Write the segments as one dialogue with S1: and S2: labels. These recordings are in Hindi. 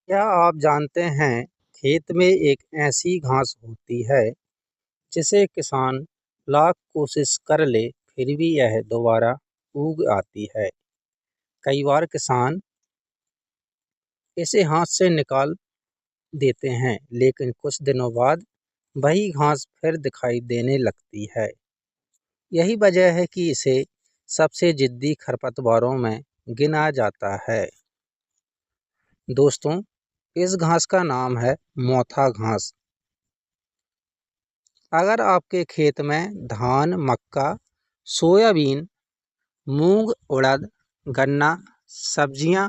S1: क्या आप जानते हैं खेत में एक ऐसी घास होती है जिसे किसान लाख कोशिश कर ले फिर भी यह दोबारा उग आती है। कई बार किसान इसे हाथ से निकाल देते हैं लेकिन कुछ दिनों बाद वही घास फिर दिखाई देने लगती है। यही वजह है कि इसे सबसे जिद्दी खरपतवारों में गिना जाता है। दोस्तों, इस घास का नाम है मोथा घास। अगर आपके खेत में धान, मक्का, सोयाबीन, मूंग, उड़द, गन्ना, सब्जियां,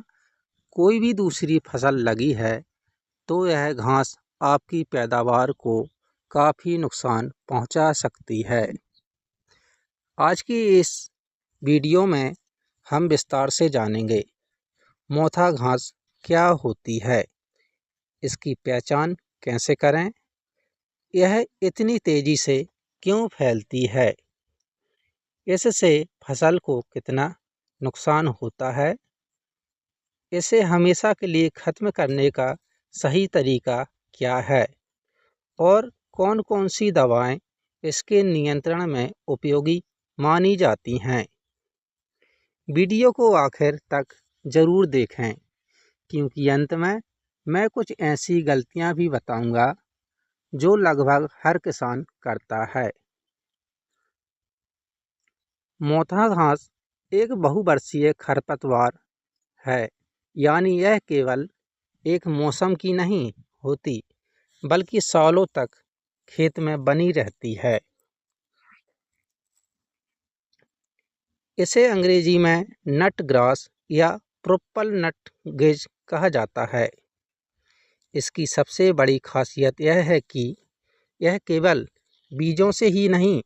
S1: कोई भी दूसरी फसल लगी है तो यह घास आपकी पैदावार को काफ़ी नुकसान पहुंचा सकती है। आज की इस वीडियो में हम विस्तार से जानेंगे मोथा घास क्या होती है, इसकी पहचान कैसे करें, यह इतनी तेज़ी से क्यों फैलती है, इससे फसल को कितना नुकसान होता है, इसे हमेशा के लिए ख़त्म करने का सही तरीका क्या है और कौन कौन सी दवाएं इसके नियंत्रण में उपयोगी मानी जाती हैं। वीडियो को आखिर तक ज़रूर देखें क्योंकि अंत में मैं कुछ ऐसी गलतियां भी बताऊंगा जो लगभग हर किसान करता है। मोथा घास एक बहुवर्षीय खरपतवार है, यानी यह केवल एक मौसम की नहीं होती बल्कि सालों तक खेत में बनी रहती है। इसे अंग्रेजी में नट ग्रास या प्रोपल नट गेज कहा जाता है। इसकी सबसे बड़ी खासियत यह है कि यह केवल बीजों से ही नहीं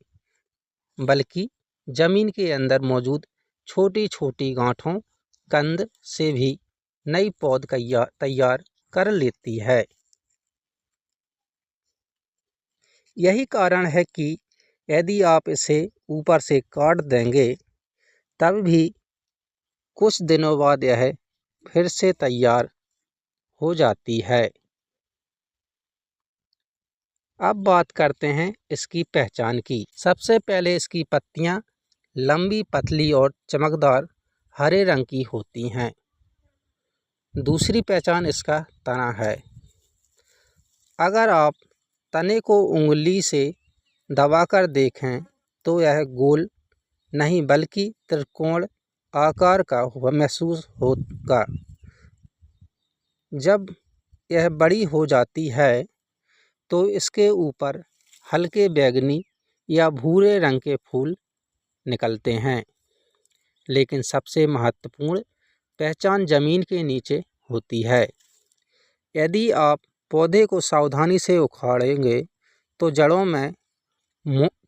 S1: बल्कि जमीन के अंदर मौजूद छोटी छोटी गांठों कंद से भी नई पौध तैयार कर लेती है। यही कारण है कि यदि आप इसे ऊपर से काट देंगे तब भी कुछ दिनों बाद यह फिर से तैयार हो जाती है। अब बात करते हैं इसकी पहचान की। सबसे पहले इसकी पत्तियां लंबी, पतली और चमकदार हरे रंग की होती हैं। दूसरी पहचान इसका तना है। अगर आप तने को उंगली से दबाकर देखें तो यह गोल नहीं बल्कि त्रिकोण आकार का महसूस होगा। जब यह बड़ी हो जाती है तो इसके ऊपर हल्के बैंगनी या भूरे रंग के फूल निकलते हैं, लेकिन सबसे महत्वपूर्ण पहचान जमीन के नीचे होती है। यदि आप पौधे को सावधानी से उखाड़ेंगे तो जड़ों में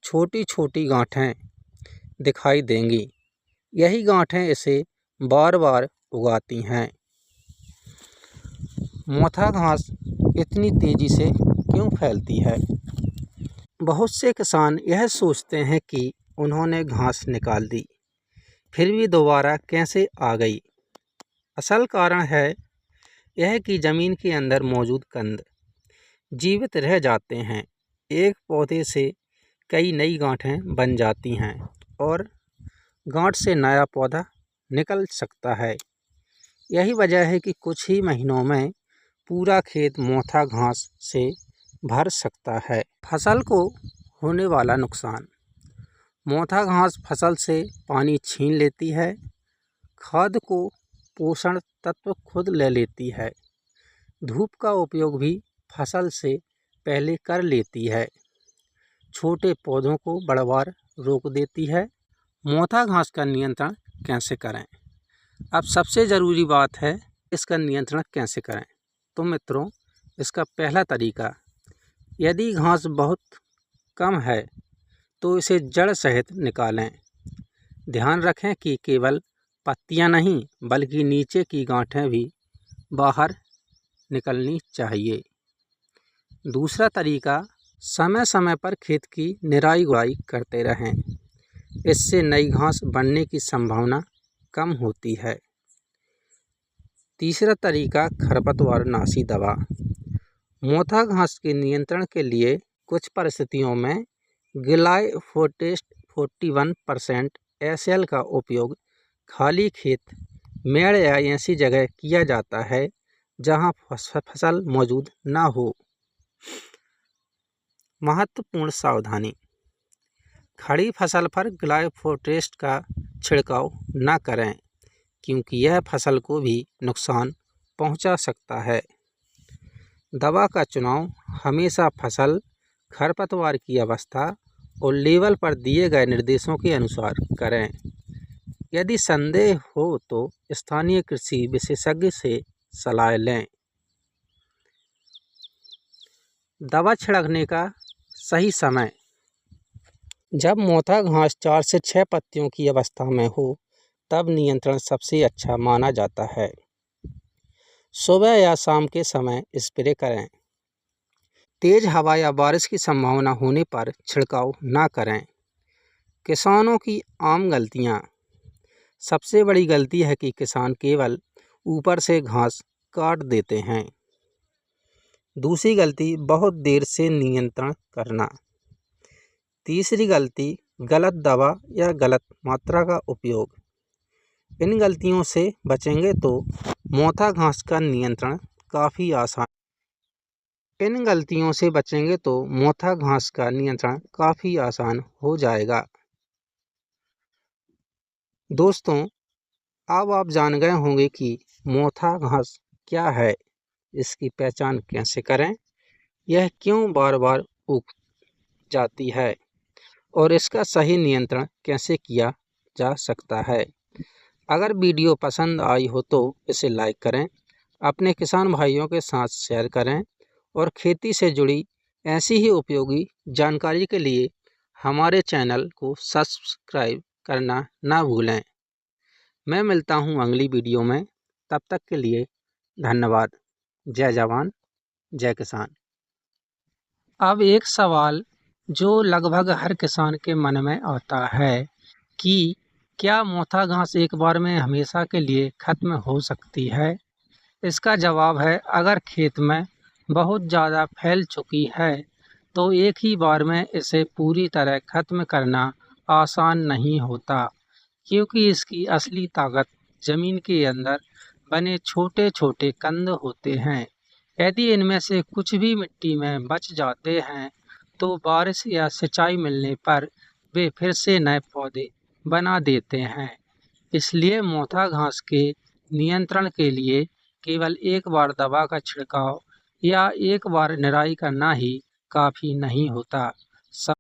S1: छोटी छोटी गांठें दिखाई देंगी। यही गांठें इसे बार बार उगाती हैं। मोथा घास इतनी तेज़ी से क्यों फैलती है? बहुत से किसान यह सोचते हैं कि उन्होंने घास निकाल दी, फिर भी दोबारा कैसे आ गई। असल कारण है यह कि ज़मीन के अंदर मौजूद कंद जीवित रह जाते हैं। एक पौधे से कई नई गांठें बन जाती हैं और गांठ से नया पौधा निकल सकता है। यही वजह है कि कुछ ही महीनों में पूरा खेत मोथा घास से भर सकता है। फसल को होने वाला नुकसान। मोथा घास फसल से पानी छीन लेती है, खाद को पोषण तत्व खुद ले लेती है, धूप का उपयोग भी फसल से पहले कर लेती है, छोटे पौधों को बढ़वार रोक देती है। मोथा घास का नियंत्रण कैसे करें? अब सबसे ज़रूरी बात है इसका नियंत्रण कैसे करें। तो मित्रों, इसका पहला तरीका, यदि घास बहुत कम है तो इसे जड़ सहित निकालें। ध्यान रखें कि केवल पत्तियां नहीं बल्कि नीचे की गांठें भी बाहर निकलनी चाहिए। दूसरा तरीका, समय समय पर खेत की निराई गुड़ाई करते रहें। इससे नई घास बनने की संभावना कम होती है। तीसरा तरीका खरपतवारनाशी दवा। मोथा घास के नियंत्रण के लिए कुछ परिस्थितियों में ग्लाइफोसेट 41% SL का उपयोग खाली खेत, मेड़ या ऐसी जगह किया जाता है जहां फसल मौजूद ना हो। महत्वपूर्ण सावधानी। खड़ी फसल पर ग्लाइफोसेट का छिड़काव न करें क्योंकि यह फसल को भी नुकसान पहुंचा सकता है। दवा का चुनाव हमेशा फसल, खरपतवार की अवस्था और लेबल पर दिए गए निर्देशों के अनुसार करें। यदि संदेह हो तो स्थानीय कृषि विशेषज्ञ से सलाह लें। दवा छिड़कने का सही समय। जब मोथा घास 4 से 6 पत्तियों की अवस्था में हो तब नियंत्रण सबसे अच्छा माना जाता है। सुबह या शाम के समय स्प्रे करें। तेज हवा या बारिश की संभावना होने पर छिड़काव न करें। किसानों की आम गलतियां। सबसे बड़ी गलती है कि किसान केवल ऊपर से घास काट देते हैं। दूसरी गलती, बहुत देर से नियंत्रण करना। तीसरी गलती, गलत दवा या गलत मात्रा का उपयोग। इन गलतियों से बचेंगे तो मोथा घास का नियंत्रण काफ़ी आसान हो जाएगा। दोस्तों, अब आप जान गए होंगे कि मोथा घास क्या है, इसकी पहचान कैसे करें, यह क्यों बार बार उग जाती है और इसका सही नियंत्रण कैसे किया जा सकता है। अगर वीडियो पसंद आई हो तो इसे लाइक करें, अपने किसान भाइयों के साथ शेयर करें और खेती से जुड़ी ऐसी ही उपयोगी जानकारी के लिए हमारे चैनल को सब्सक्राइब करना ना भूलें। मैं मिलता हूँ अगली वीडियो में, तब तक के लिए धन्यवाद। जय जवान, जय किसान। अब एक सवाल जो लगभग हर किसान के मन में आता है कि क्या मोथा घास एक बार में हमेशा के लिए खत्म हो सकती है? इसका जवाब है, अगर खेत में बहुत ज़्यादा फैल चुकी है तो एक ही बार में इसे पूरी तरह खत्म करना आसान नहीं होता, क्योंकि इसकी असली ताकत ज़मीन के अंदर बने छोटे छोटे कंद होते हैं। यदि इनमें से कुछ भी मिट्टी में बच जाते हैं तो बारिश या सिंचाई मिलने पर वे फिर से नए पौधे बना देते हैं। इसलिए मोथा घास के नियंत्रण के लिए केवल एक बार दवा का छिड़काव या एक बार निराई करना ही काफ़ी नहीं होता।